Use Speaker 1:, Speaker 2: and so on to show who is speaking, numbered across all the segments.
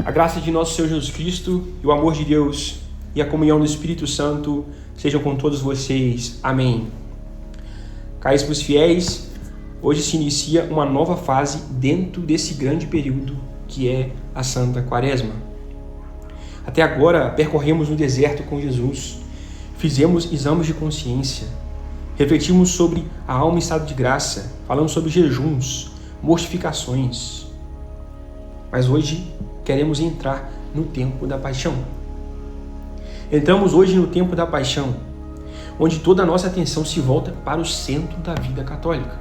Speaker 1: A graça de nosso Senhor Jesus Cristo e o amor de Deus e a comunhão do Espírito Santo sejam com todos vocês. Amém. Caríssimos fiéis, hoje se inicia uma nova fase dentro desse grande período que é a Santa Quaresma. Até agora percorremos no deserto com Jesus, fizemos exames de consciência, refletimos sobre a alma em estado de graça, falamos sobre jejuns, mortificações. Mas hoje queremos entrar no tempo da paixão. Entramos hoje no tempo da paixão, onde toda a nossa atenção se volta para o centro da vida católica.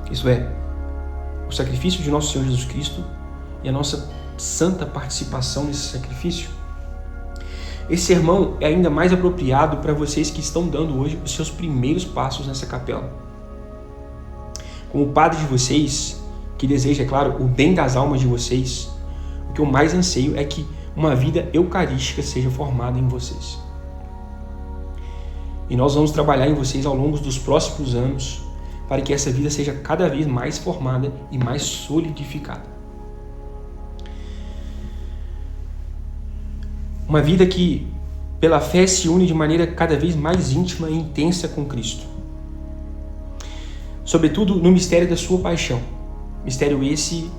Speaker 1: Isso é, o sacrifício de nosso Senhor Jesus Cristo e a nossa santa participação nesse sacrifício. Esse sermão é ainda mais apropriado para vocês que estão dando hoje os seus primeiros passos nessa capela. Como padre de vocês, que deseja, é claro, o bem das almas de vocês, o que eu mais anseio é que uma vida eucarística seja formada em vocês. E nós vamos trabalhar em vocês ao longo dos próximos anos para que essa vida seja cada vez mais formada e mais solidificada. Uma vida que, pela fé, se une de maneira cada vez mais íntima e intensa com Cristo. Sobretudo no mistério da sua paixão. Mistério esse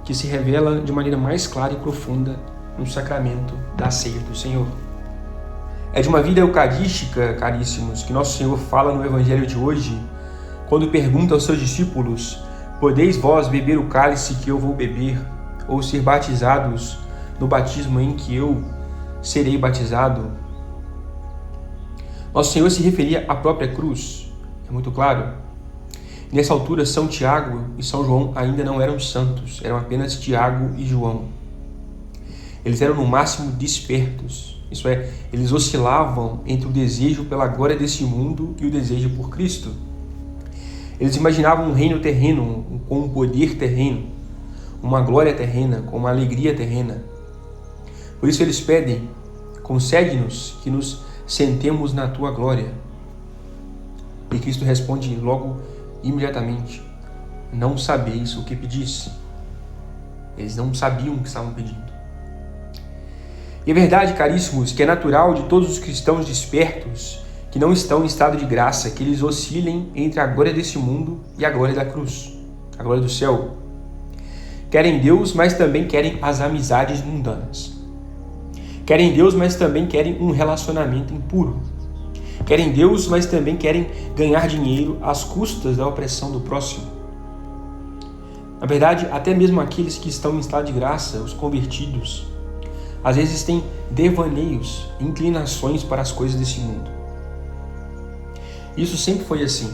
Speaker 1: que se revela de maneira mais clara e profunda no sacramento da ceia do Senhor. É de uma vida eucarística, caríssimos, que nosso Senhor fala no Evangelho de hoje, quando pergunta aos seus discípulos: podeis vós beber o cálice que eu vou beber, ou ser batizados no batismo em que eu serei batizado? Nosso Senhor se referia à própria cruz, é muito claro. Nessa altura, São Tiago e São João ainda não eram santos, eram apenas Tiago e João. Eles eram no máximo despertos, isso é, eles oscilavam entre o desejo pela glória desse mundo e o desejo por Cristo. Eles imaginavam um reino terreno com um poder terreno, uma glória terrena, com uma alegria terrena. Por isso eles pedem: concede-nos que nos sentemos na tua glória. E Cristo responde logo, imediatamente: não sabeis o que pedis. Eles não sabiam o que estavam pedindo. E é verdade, caríssimos, que é natural de todos os cristãos despertos, que não estão em estado de graça, que eles oscilem entre a glória desse mundo e a glória da cruz, a glória do céu. Querem Deus, mas também querem as amizades mundanas. Querem Deus, mas também querem um relacionamento impuro. Querem Deus, mas também querem ganhar dinheiro às custas da opressão do próximo. Na verdade, até mesmo aqueles que estão em estado de graça, os convertidos, às vezes têm devaneios, inclinações para as coisas desse mundo. Isso sempre foi assim.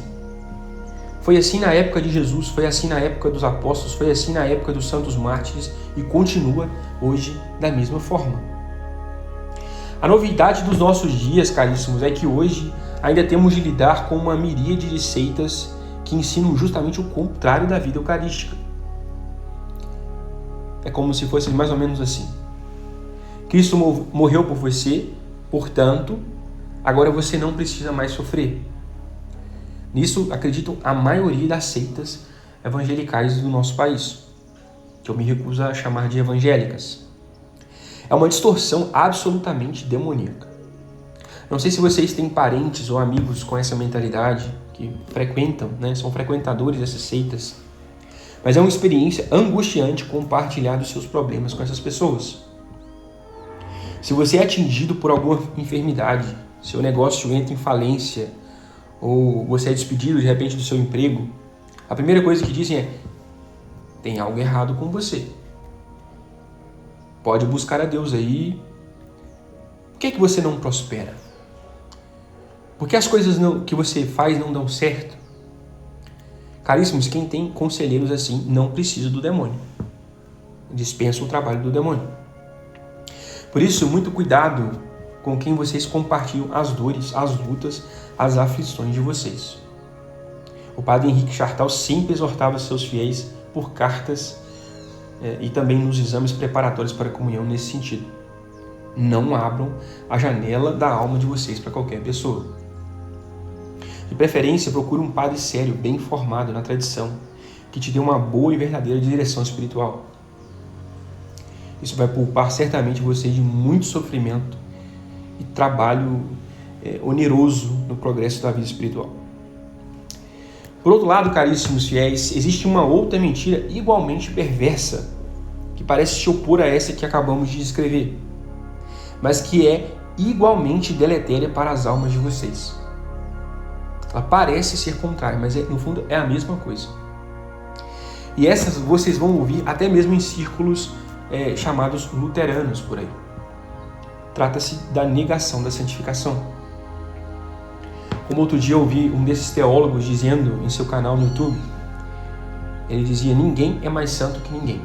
Speaker 1: Foi assim na época de Jesus, foi assim na época dos apóstolos, foi assim na época dos santos mártires e continua hoje da mesma forma. A novidade dos nossos dias, caríssimos, é que hoje ainda temos de lidar com uma miríade de seitas que ensinam justamente o contrário da vida eucarística. É como se fosse mais ou menos assim: Cristo morreu por você, portanto, agora você não precisa mais sofrer. Nisso acreditam a maioria das seitas evangelicais do nosso país, que eu me recuso a chamar de evangélicas. É uma distorção absolutamente demoníaca. Não sei se vocês têm parentes ou amigos com essa mentalidade, que frequentam, são frequentadores dessas seitas, mas é uma experiência angustiante compartilhar dos seus problemas com essas pessoas. Se você é atingido por alguma enfermidade, seu negócio entra em falência, ou você é despedido de repente do seu emprego, a primeira coisa que dizem é: tem algo errado com você. Pode buscar a Deus aí. Por que você não prospera? Por que as coisas que você faz não dão certo? Caríssimos, quem tem conselheiros assim não precisa do demônio. Dispensa o trabalho do demônio. Por isso, muito cuidado com quem vocês compartilham as dores, as lutas, as aflições de vocês. O padre Henrique Chartal sempre exortava seus fiéis por cartas e também nos exames preparatórios para a comunhão nesse sentido. Não abram a janela da alma de vocês para qualquer pessoa. De preferência, procure um padre sério, bem formado na tradição, que te dê uma boa e verdadeira direção espiritual. Isso vai poupar certamente você de muito sofrimento e trabalho oneroso no progresso da vida espiritual. Por outro lado, caríssimos fiéis, existe uma outra mentira igualmente perversa, que parece se opor a essa que acabamos de descrever, mas que é igualmente deletéria para as almas de vocês. Ela parece ser contrária, mas no fundo é a mesma coisa. E essas vocês vão ouvir até mesmo em círculos chamados luteranos por aí. Trata-se da negação da santificação. Como outro dia eu ouvi um desses teólogos dizendo em seu canal no YouTube, ele dizia: ninguém é mais santo que ninguém.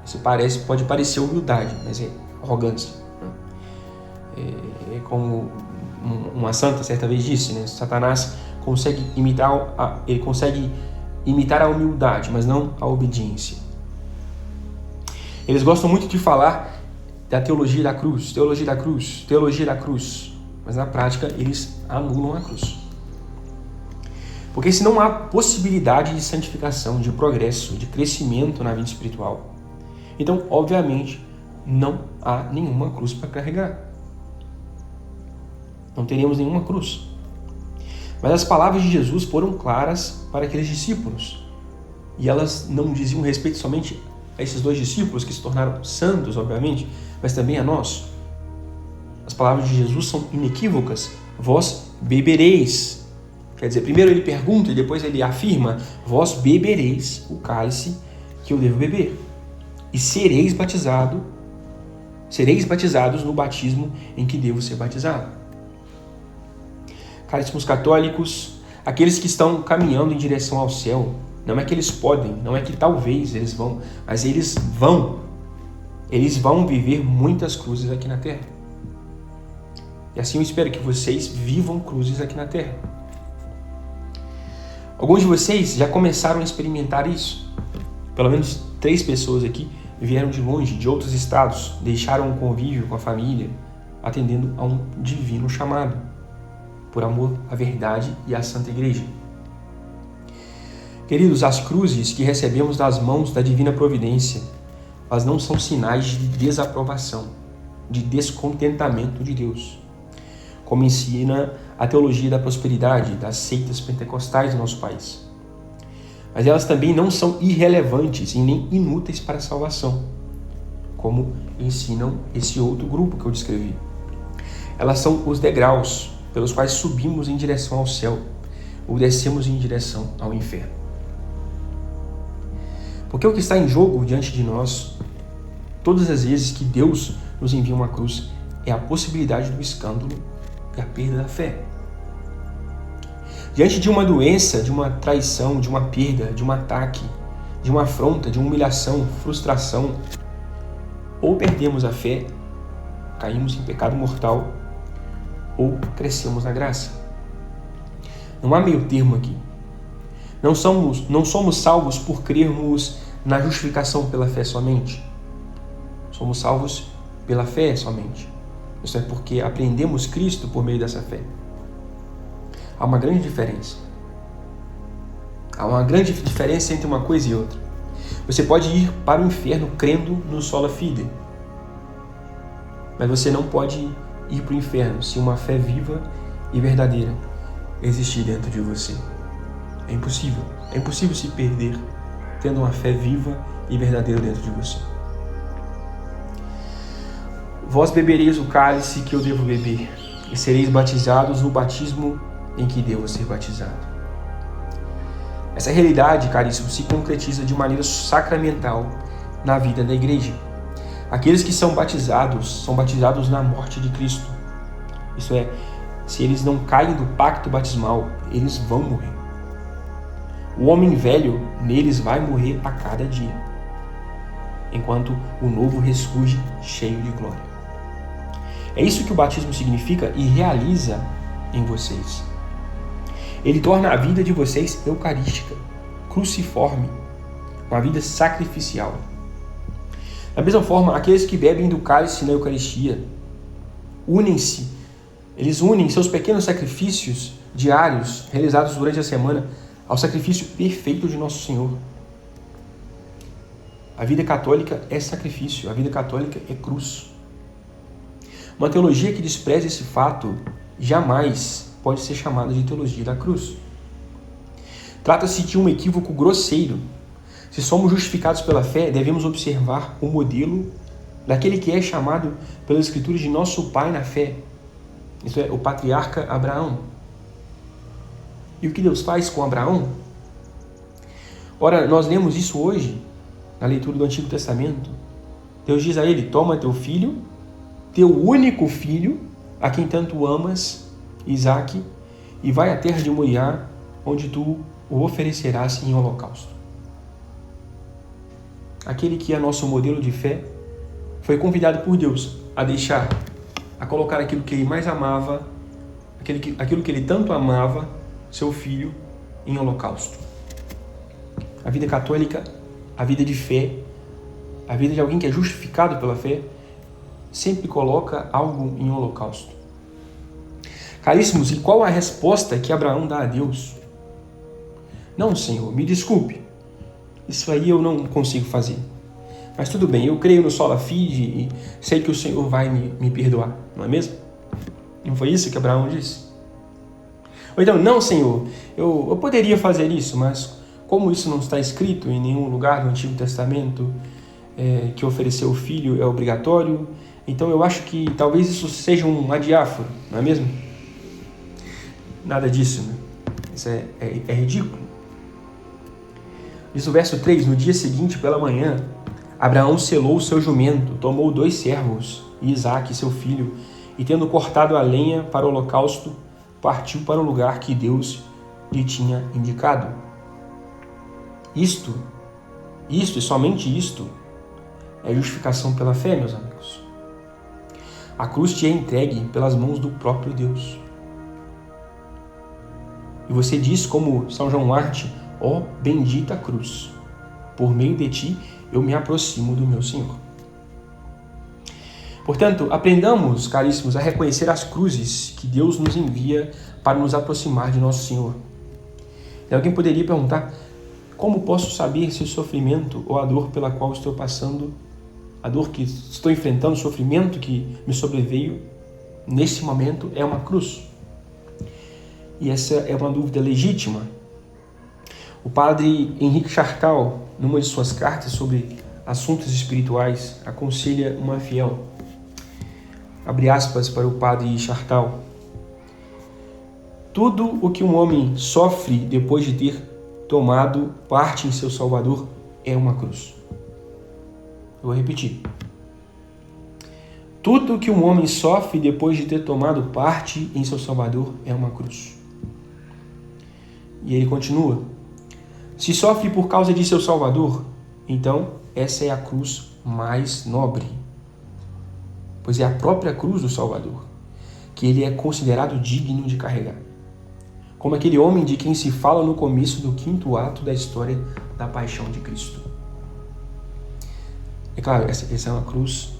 Speaker 1: Isso pode parecer humildade, mas é arrogância. É como uma santa certa vez disse, né? Satanás consegue imitar a humildade, mas não a obediência. Eles gostam muito de falar da teologia da cruz, mas na prática eles anulam a cruz. Porque se não há possibilidade de santificação, de progresso, de crescimento na vida espiritual, então, obviamente, não há nenhuma cruz para carregar. Não teríamos nenhuma cruz. Mas as palavras de Jesus foram claras para aqueles discípulos. E elas não diziam respeito somente a esses 2 discípulos que se tornaram santos, obviamente, mas também a nós. As palavras de Jesus são inequívocas. Vós bebereis. Quer dizer, primeiro ele pergunta e depois ele afirma: vós bebereis o cálice que eu devo beber. E sereis batizados no batismo em que devo ser batizado. Caríssimos católicos, aqueles que estão caminhando em direção ao céu, não é que eles podem, não é que talvez eles vão, mas eles vão viver muitas cruzes aqui na Terra. E assim eu espero que vocês vivam cruzes aqui na Terra. Alguns de vocês já começaram a experimentar isso. Pelo menos 3 pessoas aqui vieram de longe, de outros estados, deixaram o convívio com a família, atendendo a um divino chamado, por amor à verdade e à Santa Igreja. Queridos, as cruzes que recebemos das mãos da divina providência, elas não são sinais de desaprovação, de descontentamento de Deus, como ensina a teologia da prosperidade das seitas pentecostais do nosso país. Mas elas também não são irrelevantes e nem inúteis para a salvação, como ensinam esse outro grupo que eu descrevi. Elas são os degraus pelos quais subimos em direção ao céu ou descemos em direção ao inferno. Porque o que está em jogo diante de nós, todas as vezes que Deus nos envia uma cruz, é a possibilidade do escândalo e a perda da fé. Diante de uma doença, de uma traição, de uma perda, de um ataque, de uma afronta, de uma humilhação, frustração, ou perdemos a fé, caímos em pecado mortal, ou crescemos na graça. Não há meio termo aqui. Não somos salvos por crermos na justificação pela fé somente. Somos salvos pela fé somente. Isso é porque aprendemos Cristo por meio dessa fé. Há uma grande diferença. Há uma grande diferença entre uma coisa e outra. Você pode ir para o inferno crendo no sola fide, mas você não pode ir para o inferno se uma fé viva e verdadeira existir dentro de você. É impossível. É impossível se perder tendo uma fé viva e verdadeira dentro de você. Vós bebereis o cálice que eu devo beber, e sereis batizados no batismo em que devo ser batizado. Essa realidade, caríssimo, se concretiza de maneira sacramental na vida da igreja. Aqueles que são batizados na morte de Cristo. Isso é, se eles não caem do pacto batismal, eles vão morrer. O homem velho neles vai morrer a cada dia, enquanto o novo ressurge cheio de glória. É isso que o batismo significa e realiza em vocês. Ele torna a vida de vocês eucarística, cruciforme, uma vida sacrificial. Da mesma forma, aqueles que bebem do cálice na Eucaristia eles unem seus pequenos sacrifícios diários realizados durante a semana ao sacrifício perfeito de Nosso Senhor. A vida católica é sacrifício, a vida católica é cruz. Uma teologia que despreza esse fato jamais pode ser chamada de teologia da cruz. Trata-se de um equívoco grosseiro. Se somos justificados pela fé, devemos observar o modelo daquele que é chamado pelas Escrituras de nosso pai na fé. Isso é, o patriarca Abraão. E o que Deus faz com Abraão? Ora, nós lemos isso hoje, na leitura do Antigo Testamento. Deus diz a ele: toma teu filho, teu único filho, a quem tanto amas, Isaque, e vai à terra de Moriá, onde tu o oferecerás em holocausto. Aquele que é nosso modelo de fé foi convidado por Deus a colocar aquilo que ele mais amava, aquilo que ele tanto amava, seu filho, em holocausto. A vida católica, a vida de fé, a vida de alguém que é justificado pela fé, sempre coloca algo em holocausto. Caríssimos, e qual a resposta que Abraão dá a Deus? Não, Senhor, me desculpe, isso aí eu não consigo fazer. Mas tudo bem, eu creio no sola fide e sei que o Senhor vai me perdoar, não é mesmo? Não foi isso que Abraão disse? Ou então, não, Senhor, eu poderia fazer isso, mas como isso não está escrito em nenhum lugar do Antigo Testamento, que oferecer o filho é obrigatório, então eu acho que talvez isso seja um adiáforo, não é mesmo? Nada disso, né? Isso é ridículo. Diz o verso 3, no dia seguinte, pela manhã, Abraão selou o seu jumento, tomou 2 servos, e Isaque, seu filho, e tendo cortado a lenha para o holocausto, partiu para o lugar que Deus lhe tinha indicado. Isto e somente isto é justificação pela fé, meus amigos. A cruz te é entregue pelas mãos do próprio Deus. E você diz como São João Martim: ó bendita cruz, por meio de ti eu me aproximo do meu Senhor. Portanto, aprendamos, caríssimos, a reconhecer as cruzes que Deus nos envia para nos aproximar de nosso Senhor. E alguém poderia perguntar: como posso saber se o sofrimento ou a dor pela qual estou passando, a dor que estou enfrentando, o sofrimento que me sobreveio nesse momento é uma cruz? E essa é uma dúvida legítima. O padre Henrique Chartal, numa de suas cartas sobre assuntos espirituais, aconselha uma fiel. Abre aspas para o padre Chartal: tudo o que um homem sofre depois de ter tomado parte em seu Salvador é uma cruz. Eu vou repetir. Tudo o que um homem sofre depois de ter tomado parte em seu Salvador é uma cruz. E ele continua: se sofre por causa de seu Salvador, então essa é a cruz mais nobre, pois é a própria cruz do Salvador que ele é considerado digno de carregar, como aquele homem de quem se fala no começo do 5º ato da história da paixão de Cristo. É claro, essa é uma cruz,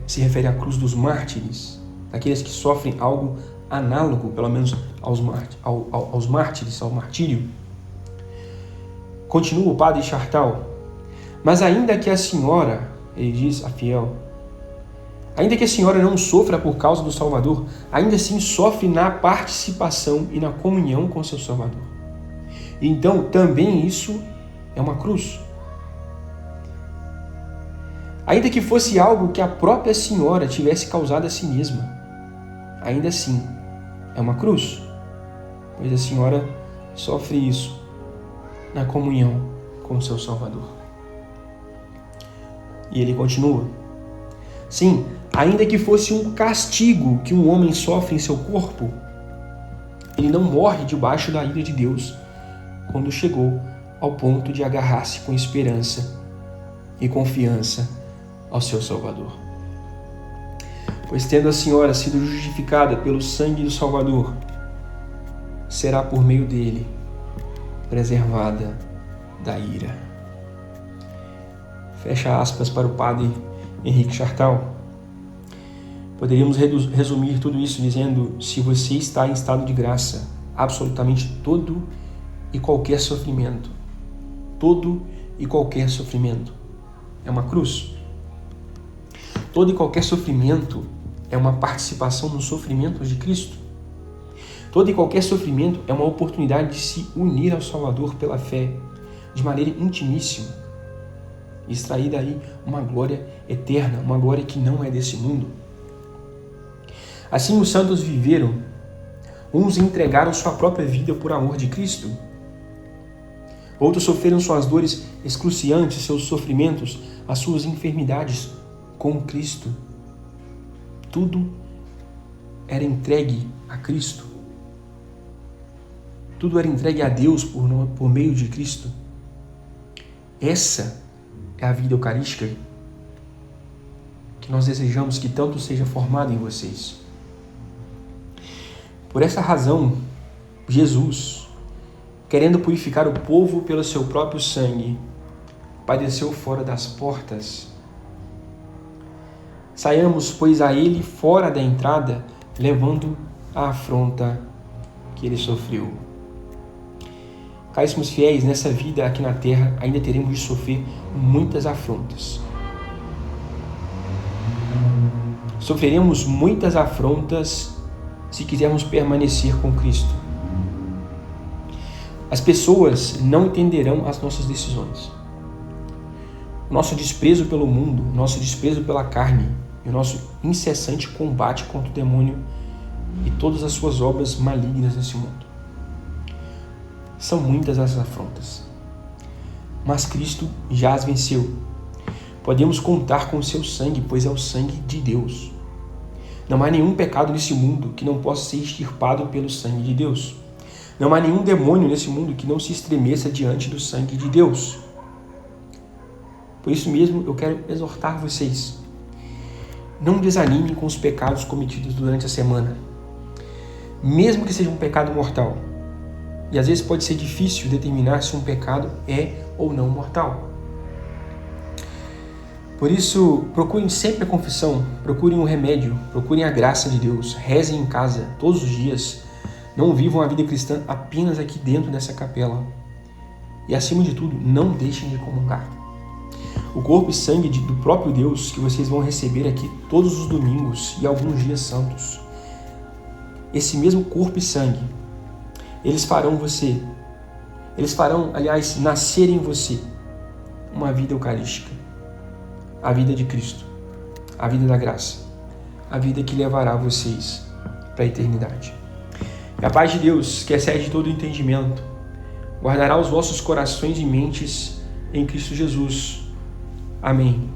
Speaker 1: se refere à cruz dos mártires, daqueles que sofrem algo análogo, pelo menos, aos mártires, ao martírio. Continua o padre Chartal: mas ainda que a senhora, ele diz a fiel, ainda que a senhora não sofra por causa do Salvador, ainda assim sofre na participação e na comunhão com seu Salvador. Então, também isso é uma cruz. Ainda que fosse algo que a própria senhora tivesse causado a si mesma, ainda assim é uma cruz, pois a senhora sofre isso na comunhão com seu Salvador. E ele continua: sim, ainda que fosse um castigo que um homem sofre em seu corpo, ele não morre debaixo da ira de Deus quando chegou ao ponto de agarrar-se com esperança e confiança ao seu Salvador. Pois tendo a senhora sido justificada pelo sangue do Salvador, será por meio dele preservada da ira. Fecha aspas para o padre Henrique Chartal. Poderíamos resumir tudo isso dizendo: se você está em estado de graça, absolutamente todo e qualquer sofrimento é uma cruz. Todo e qualquer sofrimento é uma participação no sofrimento de Cristo. Todo e qualquer sofrimento é uma oportunidade de se unir ao Salvador pela fé, de maneira intimíssima, e extrair daí uma glória eterna, uma glória que não é desse mundo. Assim os santos viveram, uns entregaram sua própria vida por amor de Cristo, outros sofreram suas dores excruciantes, seus sofrimentos, as suas enfermidades com Cristo. Tudo era entregue a Cristo. Tudo era entregue a Deus por meio de Cristo. Essa é a vida eucarística que nós desejamos que tanto seja formada em vocês. Por essa razão, Jesus, querendo purificar o povo pelo seu próprio sangue, padeceu fora das portas. Saiamos, pois, a ele fora da entrada, levando a afronta que ele sofreu. Caríssimos fiéis, nessa vida aqui na terra, ainda teremos de sofrer muitas afrontas. Sofreremos muitas afrontas se quisermos permanecer com Cristo. As pessoas não entenderão as nossas decisões. O nosso desprezo pelo mundo, o nosso desprezo pela carne e o nosso incessante combate contra o demônio e todas as suas obras malignas nesse mundo. São muitas as afrontas, mas Cristo já as venceu. Podemos contar com o seu sangue, pois é o sangue de Deus. Não há nenhum pecado nesse mundo que não possa ser extirpado pelo sangue de Deus. Não há nenhum demônio nesse mundo que não se estremeça diante do sangue de Deus. Por isso mesmo, eu quero exortar vocês. Não desanimem com os pecados cometidos durante a semana. Mesmo que seja um pecado mortal. E às vezes pode ser difícil determinar se um pecado é ou não mortal. Por isso, procurem sempre a confissão, procurem um remédio, procurem a graça de Deus, rezem em casa todos os dias. Não vivam a vida cristã apenas aqui dentro dessa capela. E acima de tudo, não deixem de comungar. O corpo e sangue do próprio Deus que vocês vão receber aqui todos os domingos e alguns dias santos. Esse mesmo corpo e sangue, eles farão, aliás, nascer em você uma vida eucarística, a vida de Cristo, a vida da graça, a vida que levará vocês para a eternidade. E a paz de Deus, que excede todo entendimento, guardará os vossos corações e mentes em Cristo Jesus. Amém.